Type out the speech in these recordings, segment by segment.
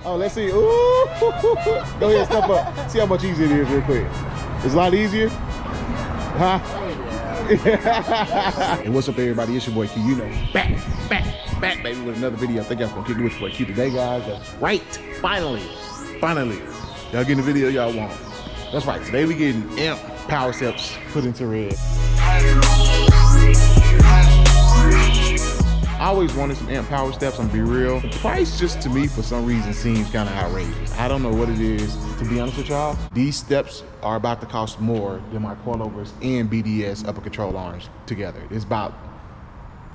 Oh, let's see. Ooh. Go ahead, step up. See how much easier it is real quick. It's a lot easier. Huh? Hey, what's up, everybody? It's your boy Q. You know, back, baby, with another video. I think I'm gonna kick it with your boy Q today, guys. That's right. Finally. Y'all getting the video y'all want. That's right. Today we getting AMP PowerSteps put into red. I always wanted some AMP PowerSteps, I'm gonna be real. The price just to me for some reason seems kind of outrageous. I don't know what it is, to be honest with y'all. These steps are about to cost more than my coilovers and BDS upper control arms together. It's about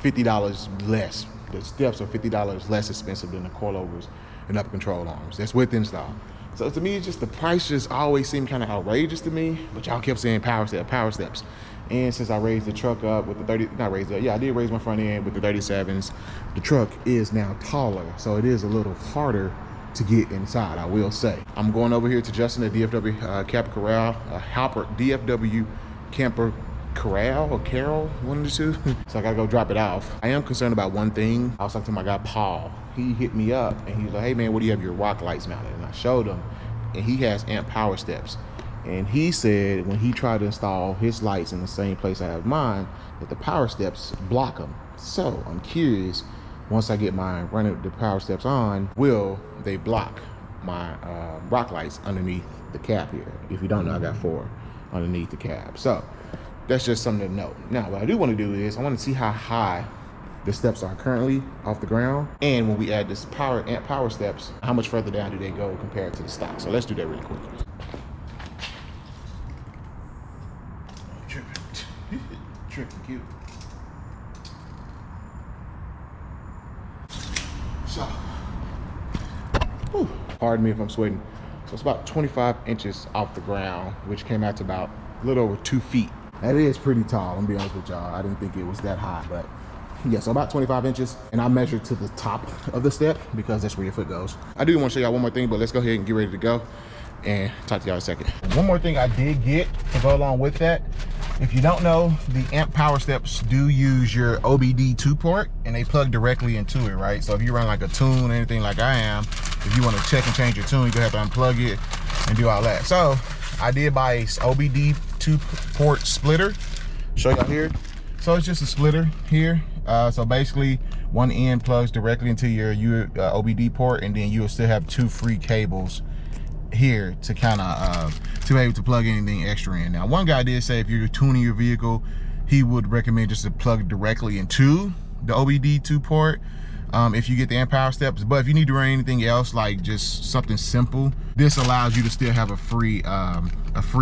$50 less. The steps are $50 less expensive than the coilovers and upper control arms. That's with install. So to me, it's just the price just always seemed kind of outrageous to me, but y'all kept saying PowerSteps. And since I raised the truck up with the 30, not raised up, yeah, I did raise my front end with the 37s. The truck is now taller, so it is a little harder to get inside, I will say. I'm going over here to Justin at DFW Camper Corral, DFW Camper Corral or Carol, one of the two. So I gotta go drop it off. I am concerned about one thing. I was talking to my guy, Paul. He hit me up and he was like, hey man, what do you have your rock lights mounted? And I showed him, and he has AMP PowerSteps. And he said when he tried to install his lights in the same place I have mine, that the PowerSteps block them. So I'm curious, once I get mine running the PowerSteps on, will they block my rock lights underneath the cab here? If you don't know, I got 4 underneath the cab. So that's just something to note. Now, what I do want to do is I want to see how high the steps are currently off the ground. And when we add this AMP PowerSteps, how much further down do they go compared to the stock? So let's do that really quick. Tripping cute. So, whew, pardon me if I'm sweating. So it's about 25 inches off the ground, which came out to about a little over 2 feet. That is pretty tall, I'm gonna be honest with y'all. I didn't think it was that high, but yeah, so about 25 inches. And I measured to the top of the step because that's where your foot goes. I do want to show y'all one more thing, but let's go ahead and get ready to go and talk to y'all in a second. One more thing I did get to go along with that. If you don't know, the AMP PowerSteps do use your OBD2 port and they plug directly into it, right? So if you run like a tune or anything like I am, if you want to check and change your tune, you're gonna have to unplug it and do all that. So I did buy a OBD2 port splitter. Show y'all here. So it's just a splitter here. So basically one end plugs directly into your OBD port, and then you'll still have 2 free cables here to kind of to be able to plug anything extra in. Now, one guy did say if you're tuning your vehicle, he would recommend just to plug directly into the OBD2 port if you get the AMP PowerSteps. But if you need to run anything else, like just something simple, this allows you to still have a free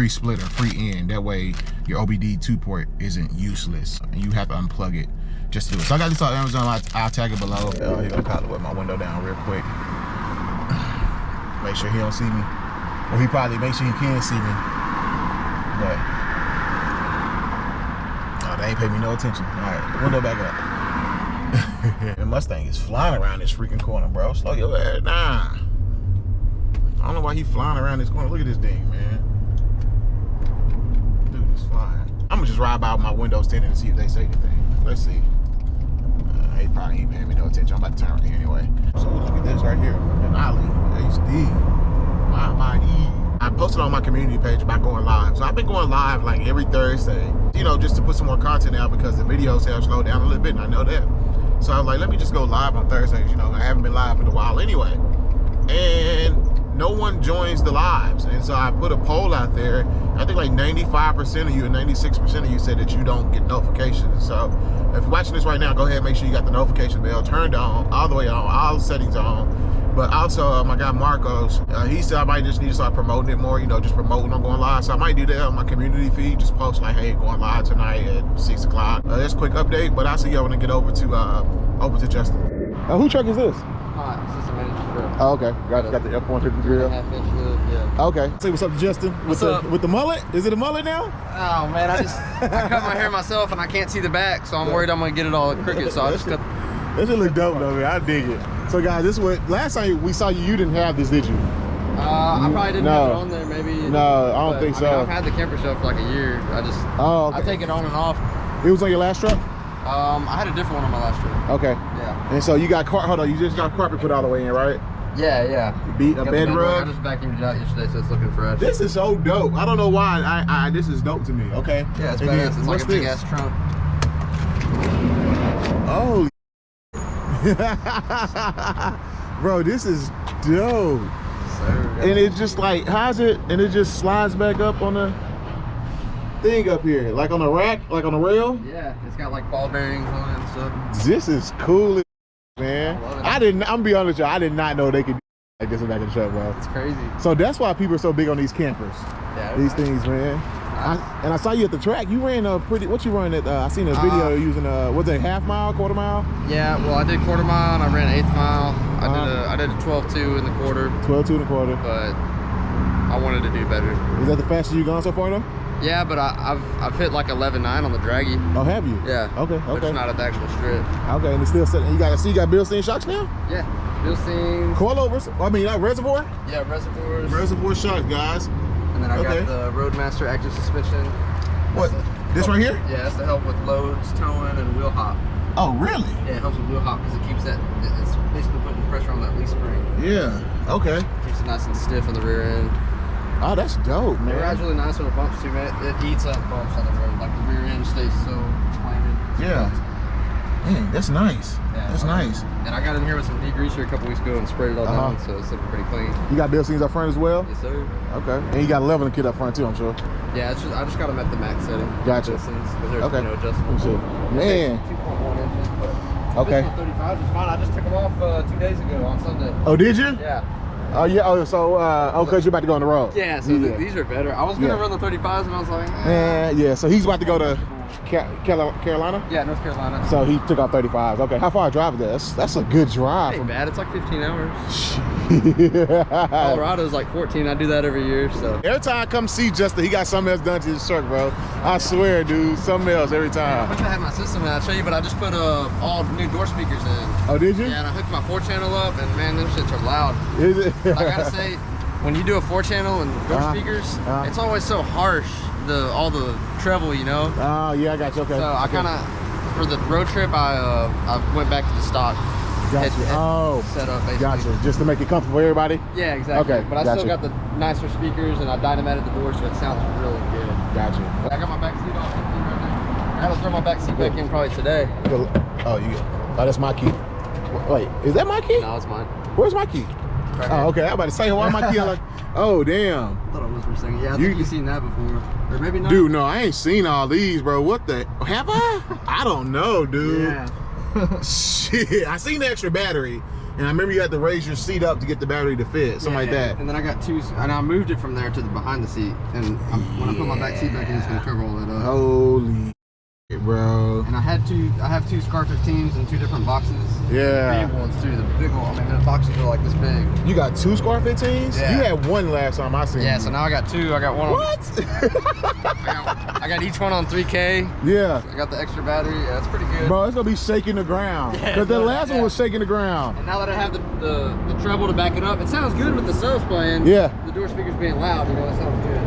splitter, free end. That way your OBD2 port isn't useless and you have to unplug it just to do it. So I got this on Amazon. I'll tag it below. He's gonna probably put my window down real quick. Make sure he don't see me. Or he probably make sure he can see me. But oh, they ain't pay me no attention. All right, window back up. The Mustang is flying around this freaking corner, bro. Slow your ass down. I don't know why he flying around this corner. Look at this thing, man. Dude is flying. I'm gonna just ride by with my windows tinted and see if they say anything. Let's see. He probably ain't paying me no attention. I'm about to turn right here anyway. So look at this right here. Denali HD. I posted on my community page about going live. So I've been going live like every Thursday, you know, just to put some more content out because the videos have slowed down a little bit, and I know that. So I was like, let me just go live on Thursdays. You know, I haven't been live in a while anyway. And no one joins the lives. And so I put a poll out there. I think like 95% of you and 96% of you said that you don't get notifications. So if you're watching this right now, go ahead and make sure you got the notification bell turned on, all the way on, all the settings on. But also, my guy Marcos, he said I might just need to start promoting it more, you know, just promoting on going live. So I might do that on my community feed, just post like, hey, going live tonight at 6 o'clock. That's a quick update, but I'll see y'all when I get over to Justin. Whose truck is this? It's just a miniature grill. Oh, okay. Got the F150 grill. 3.5-inch hood, yeah. Okay. Say what's up to Justin. What's up? With the mullet? Is it a mullet now? Oh man, I cut my hair myself and I can't see the back, so I'm worried I'm gonna get it all crooked. So I just cut. This should look dope though, man. I dig it. So guys, this is what last time we saw you, you didn't have this, did you? I probably didn't have it on there, maybe. No, I don't think so. I mean, I've had the camper show for like a year. I take it on and off. It was on your last truck? I had a different one on my last truck. Okay. Yeah. And so you got hold on, you just got carpet put all the way in, right? Yeah. Beat a bed rug. I just vacuumed it out yesterday, so it's looking fresh. This is so dope. I don't know why. This is dope to me. Okay. Yeah, it's And badass. then, It's like what's a big this? ass trunk. Oh. Bro, this is dope. And it's just like, how's it? And it just slides back up on the thing up here, like on a rack, like on a rail. Yeah, it's got like ball bearings on it and stuff. This is cool, man. I love it. I'm gonna be honest with you, I did not know they could do like this in the back of the truck, bro. It's crazy. So that's why people are so big on these campers. Yeah. These things, man. And I saw you at the track. You ran a pretty, what you run at, I seen a video using what's it, half mile, quarter mile? Yeah, well I did quarter mile and I ran eighth mile. I did a 12.2 in the quarter. 12.2 and a quarter. But I wanted to do better. Is that the fastest you've gone so far though? Yeah, but I've hit like 11.9 on the draggy. Oh, have you? Yeah. Okay, But okay. it's not at the actual strip. Okay, and it's still setting. You got Bilstein shocks now? Yeah. Bilstein. Coilovers? I mean, not reservoir? Yeah, reservoirs. Reservoir shocks, guys. And then I got the Roadmaster active suspension. What? This right here? Yeah, that's to help with loads, towing, and wheel hop. Oh, really? Yeah, it helps with wheel hop because it keeps that, it's basically putting pressure on that leaf spring. Yeah. Okay. Keeps it nice and stiff on the rear end. Oh, that's dope, man. The ride's really nice on the bumps too, man. It eats up bumps on the road. Like the rear end stays so planted. Yeah. Man, that's nice. Yeah, That's nice. And I got in here with some degreaser a couple weeks ago and sprayed it all down, so it's looking pretty clean. You got Bilsteins up front as well? Yes, sir. Okay. And you got a leveling kit up front too, I'm sure. Yeah, it's just, I just got them at the max setting. Gotcha. But there's Okay. adjustable. Shit. Man. 2.1 inches, but Okay. 35 is fine. I just took them off 2 days ago on Sunday. Oh, did you? Yeah. Oh, yeah. Oh, so, because you're about to go on the road. Yeah, so these are better. I was going to run the 35s and I was like, Yeah, so he's about to go to Carolina? Yeah, North Carolina. So he took off 35s. Okay, how far a drive is that? That's a good drive. Ain't bad. It's like 15 hours. Yeah. Colorado's like 14. I do that every year, so. Every time I come see Justin, he got something else done to his truck, bro. I swear, dude, something else every I time. wish I had my system and I'll show you, but I just put all new door speakers in. Oh, did you? Yeah, and I hooked my 4-channel up, and man, them shits are loud. Is it? But I gotta say, when you do a 4-channel and door speakers, it's always so harsh, all the treble, you know? Oh, yeah, I got you. Okay. So I kind of, for the road trip, I went back to the stock Gotcha. setup, basically. Gotcha. Just to make it comfortable for everybody? Yeah, exactly. Okay, But I gotcha. still got the nicer speakers, and I dynamited the door, so it sounds really good. Gotcha. I got my back seat off right there. I gotta throw my back seat back in probably today. Oh, that's my key. Wait, is that my key? No, it's mine. Where's my key? Right Oh, here. okay. I'm about to say, why my key? I'm like, oh, damn. I thought I was for a second. Yeah, I think you've seen that before. Or maybe not. Dude, no, I ain't seen all these, bro. What the? Have I? I don't know, dude. Yeah. Shit. I seen the extra battery. And I remember you had to raise your seat up to get the battery to fit, something like that. And then I got and I moved it from there to the behind the seat. And when I put my back seat back in, it's gonna cover all that up. Holy shit, bro. And I have two Scar 15s in 2 different boxes. Yeah. The big ones too. The big one. I mean, the boxes are like this big. You got 2 Scar 15s? Yeah. You had 1 last time I seen you. Yeah. So now I got 2. I got one. What? I got each one on 3K. Yeah. I got the extra battery. Yeah, it's pretty good. Bro, it's gonna be shaking the ground. Yeah, Because the no, last one was shaking the ground. And now that I have the treble to back it up, it sounds good with the subs playing. Yeah. The door speakers being loud, you know, it sounds good.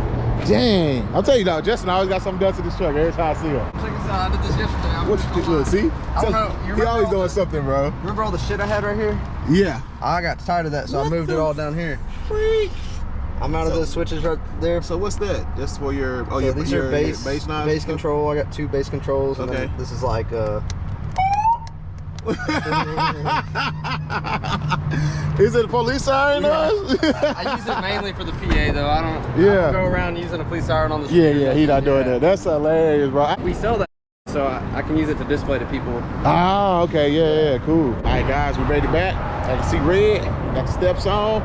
Dang. I'll tell you though, Justin always got something done to this truck every time I see him. Check this out. I did this yesterday. What you look, see? I don't know. You He remember always all doing the- something, bro. Remember all the shit I had right here? Yeah. I got tired of that, so I What moved it the all down here. Freak. I'm out of the switches right there. So what's that? That's for your So these are bass knobs. bass control. I got 2 bass controls. And Okay. then this is like Is it a police siren? I use it mainly for the PA though. I don't go around using a police siren on the Yeah, street. yeah, he not doing that. That's hilarious, bro. We sell that, so I can use it to display to people. Ah, okay, yeah, cool. All right, guys, we ready back. I can see red. Got the steps on.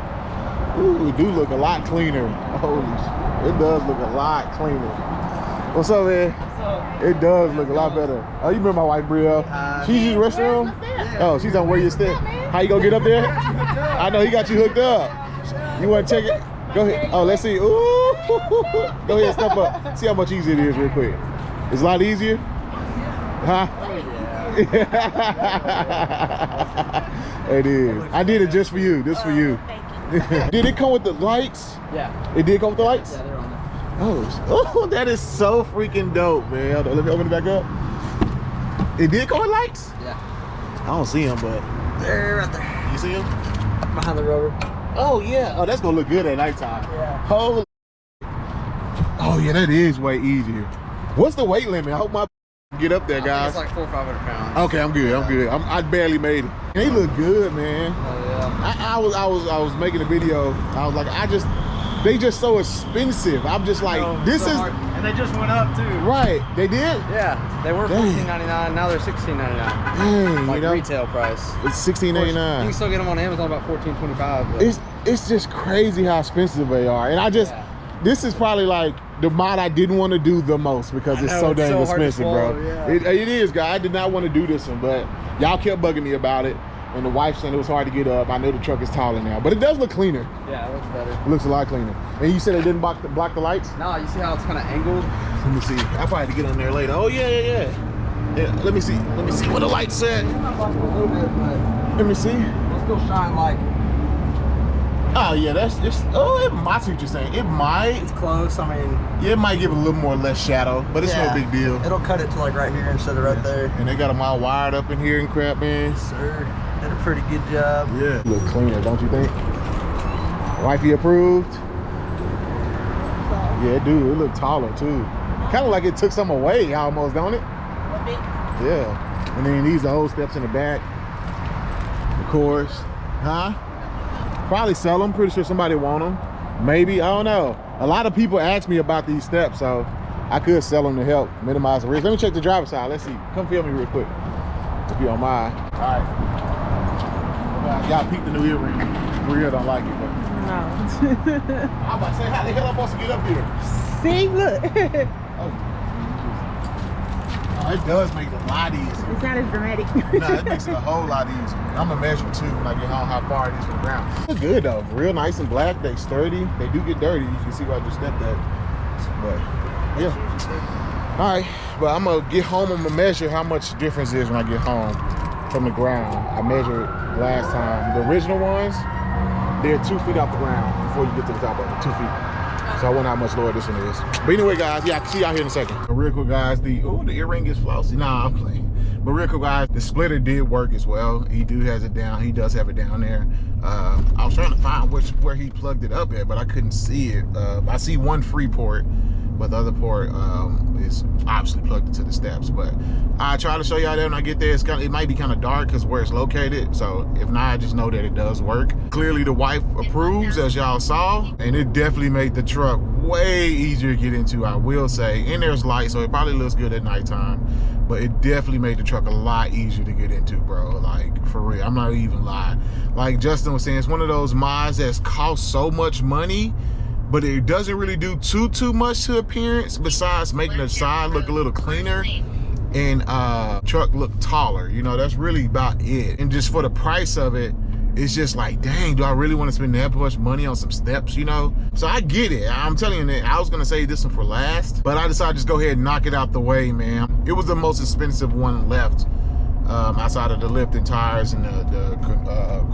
Ooh, it do look a lot cleaner. Holy shit, it does look a lot cleaner. What's up, man? It does look a lot better. Oh, you remember my wife, Brielle? She's in the restroom? Oh, she's on where you step. How you gonna get up there? I know he got you hooked up. You wanna check it? Go ahead. Oh, let's see. Ooh. Go ahead, step up. See how much easier it is real quick. It's a lot easier? Huh? It is. I did it just for you. This for you. Did it come with the lights? Yeah. It did come with the lights? Yeah, they're on there. Oh, that is so freaking dope, man. Hold on, let me open it back up. It did come with lights? Yeah. I don't see them, but They're right there. you see them? behind the rotor. Oh yeah. Oh, that's gonna look good at nighttime. Yeah. Holy. Oh yeah, that is way easier. What's the weight limit? I hope my get up there, guys. It's like 400 or 500 pounds. Okay, I'm good. I'm good. I barely made it. They look good, man. Oh yeah. I was making a video. I was like, they just so expensive. I'm just like, this is hard. And they just went up too. right. They did. Yeah, they were $14.99. Now they're $16.99. Dang, Like you know, retail price. it's $16.99. You can still get them on Amazon about $14.25. It's just crazy how expensive they are, and I just this is probably like the mod I didn't want to do the most because it's so dang expensive, bro. Yeah. It is, guys. I did not want to do this one, but y'all kept bugging me about it. And the wife said it was hard to get up. I know the truck is taller now, but it does look cleaner. Yeah, it looks better. It looks a lot cleaner. And you said it didn't block the lights? No, you see how it's kind of angled? Let me see. I'll probably have to get on there later. Oh yeah. Let me see what the light said. Let me see. It'll still shine like. Oh yeah, that's just. Oh, it might. I see what you're saying. It might. It's close. I mean. Yeah, it might give a little more less shadow, but it's no big deal. It'll cut it to like right here instead of right there. And they got them all wired up in here and crap, man. Sir, did a pretty good job. Yeah. Look cleaner, don't you think? Wifey approved. Yeah, dude, it looked taller too. Kind of like it took some away almost, don't it? Yeah. And then these are the whole steps in the back. Of course. Huh? Probably sell them. Pretty sure somebody want them. Maybe. I don't know. A lot of people ask me about these steps, so I could sell them to help minimize the risk. Let me check the driver's side. Let's see. Come film me real quick, if you don't mind. All right. Y'all peep the new earring. Maria don't like it, but. No. I'm about to say, how the hell am I supposed to get up here? See, look. Oh, it does make it a lot easier. It's not as dramatic. Nah, it makes it a whole lot easier. I'm gonna measure too when I get home how far it is from the ground. Look good though, real nice and black. They sturdy. They do get dirty. You can see where I just stepped at. But yeah. All right, but I'm gonna get home. I'm gonna measure how much difference is when I get home from the ground. I measured last time. The original ones, they're 2 feet off the ground before you get to the top of it. 2 feet. So I wonder how much lower this one is. But anyway, guys, yeah, I can see y'all here in a second. But real quick, guys, the earring is flossy. Nah, I'm playing. But real quick, guys, the splitter did work as well. He has it down. He does have it down there. I was trying to find where he plugged it up at, but I couldn't see it. I see one free port, but the other port is obviously plugged into the steps. But I try to show y'all that when I get there. It might be kind of dark because where it's located. So if not, I just know that it does work. Clearly the wife approves, as y'all saw, and it definitely made the truck way easier to get into, I will say. And there's light, so it probably looks good at nighttime. But it definitely made the truck a lot easier to get into, bro. Like, for real, I'm not even lying. Like Justin was saying, it's one of those mods that's cost so much money, but it doesn't really do too much to appearance besides making the side look a little cleaner and truck look taller. You know, that's really about it. And just for the price of it, it's just like, dang, do I really want to spend that much money on some steps, you know? So I get it. I'm telling you that I was gonna say this one for last, but I decided to just go ahead and knock it out the way, man. It was the most expensive one left, outside of the lift and tires and the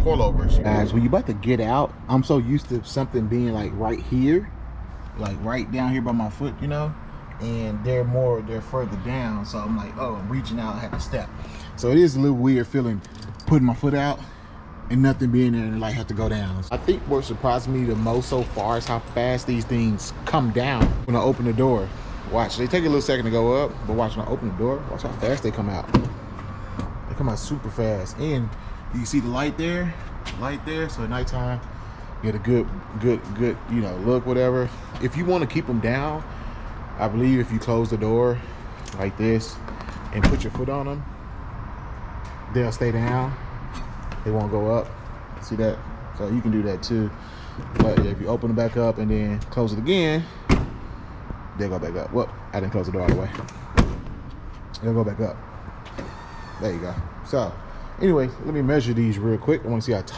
coilovers. Guys, when you about to get out, I'm so used to something being like right here, like right down here by my foot, you know? And they're further down, so I'm like, oh, I'm reaching out, I have to step. So it is a little weird feeling putting my foot out and nothing being there and like have to go down. I think what surprised me the most so far is how fast these things come down when I open the door. Watch, they take a little second to go up, but watch when I open the door, watch how fast they come out. They come out super fast. And you see the light there, so at nighttime, you get a good, you know, look, whatever. If you want to keep them down, I believe if you close the door like this and put your foot on them, they'll stay down. They won't go up. See that? So you can do that too. But if you open it back up and then close it again, they'll go back up. Whoop, I didn't close the door all the way. They'll go back up. There you go. So anyway, let me measure these real quick. I want to see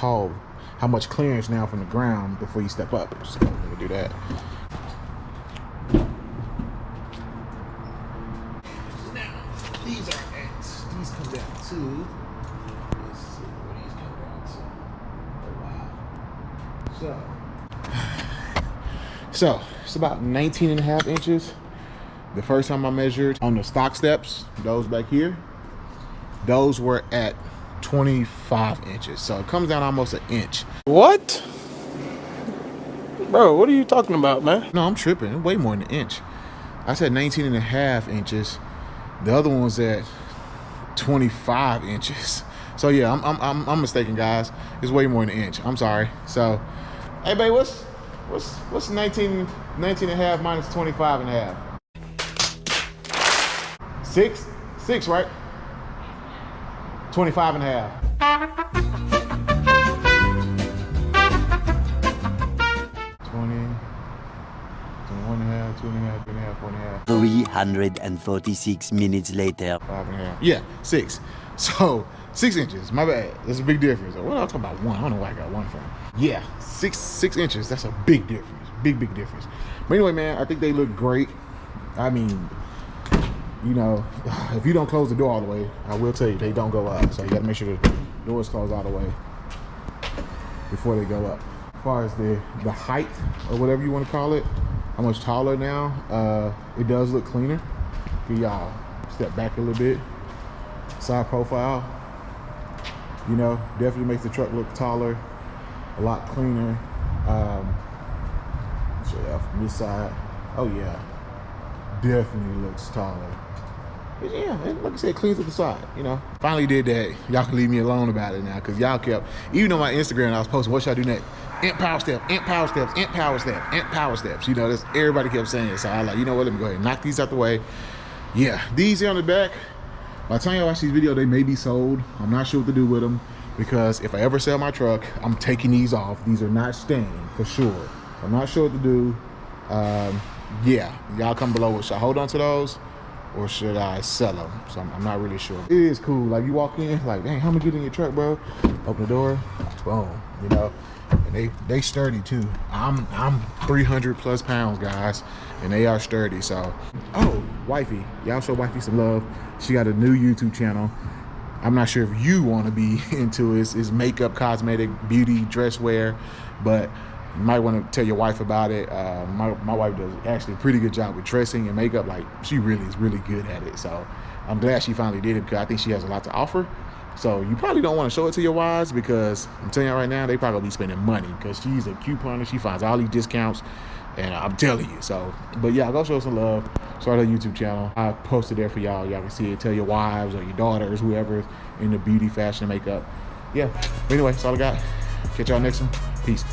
how much clearance now from the ground before you step up. So let me do that. Now, these come down too. So it's about 19.5 inches. The first time I measured on the stock steps, those back here, those were at 25 inches. So it comes down almost an inch. What? Bro, what are you talking about, man? No, I'm tripping. Way more than an inch. I said 19 and a half inches. The other one was at 25 inches. So yeah, I'm mistaken, guys. It's way more than an inch. I'm sorry. So, hey, babe, what's 19 and a half minus 25 and a half? 6, right? 25 and a half. 346 minutes later. 5.5. Yeah, 6. So 6 inches. My bad. That's a big difference. What am I talking about? 1. I don't know where I got 1 from. Yeah, 6 inches. That's a big difference. Big difference. But anyway, man, I think they look great. I mean, you know, if you don't close the door all the way, I will tell you they don't go up. So you got to make sure the doors close all the way before they go up. As far as the height or whatever you want to call it, how much taller now, it does look cleaner. Y'all step back a little bit. Side profile, you know, definitely makes the truck look taller, a lot cleaner. Show you from this side. Oh yeah, definitely looks taller. But yeah, and like I said, cleans up the side, you know. Finally did that. Y'all can leave me alone about it now, because y'all kept, even on my Instagram, I was posting, what should I do next? Ant power step, ant power steps, ant power step, ant power steps. You know, that's, everybody kept saying it. So I was like, you know what, let me go ahead and knock these out the way. Yeah, these here on the back, by the time y'all watch these videos, they may be sold. I'm not sure what to do with them, because if I ever sell my truck, I'm taking these off. These are not staying, for sure. I'm not sure what to do. Yeah, y'all come below. Should I hold on to those, or should I sell them? So I'm not really sure. It is cool. Like, you walk in, like, dang, how many get in your truck, bro? Open the door, boom, you know. And they sturdy too. I'm 300 plus pounds, guys, and they are sturdy. So, oh, wifey, y'all show wifey some love. She got a new YouTube channel. I'm not sure if you want to be into it. It's makeup, cosmetic, beauty, dress wear, but you might want to tell your wife about it. My wife does actually a pretty good job with dressing and makeup. Like, she really is really good at it. So I'm glad she finally did it, because I think she has a lot to offer. So you probably don't want to show it to your wives, because I'm telling you right now, they probably be spending money, because she's a couponer. She finds all these discounts, and I'm telling you. So, but yeah, go show her some love. Start her YouTube channel. I posted there for y'all. Y'all can see it. Tell your wives or your daughters, whoever's in the beauty, fashion, makeup. Yeah. But anyway, that's all I got. Catch y'all next one. Peace.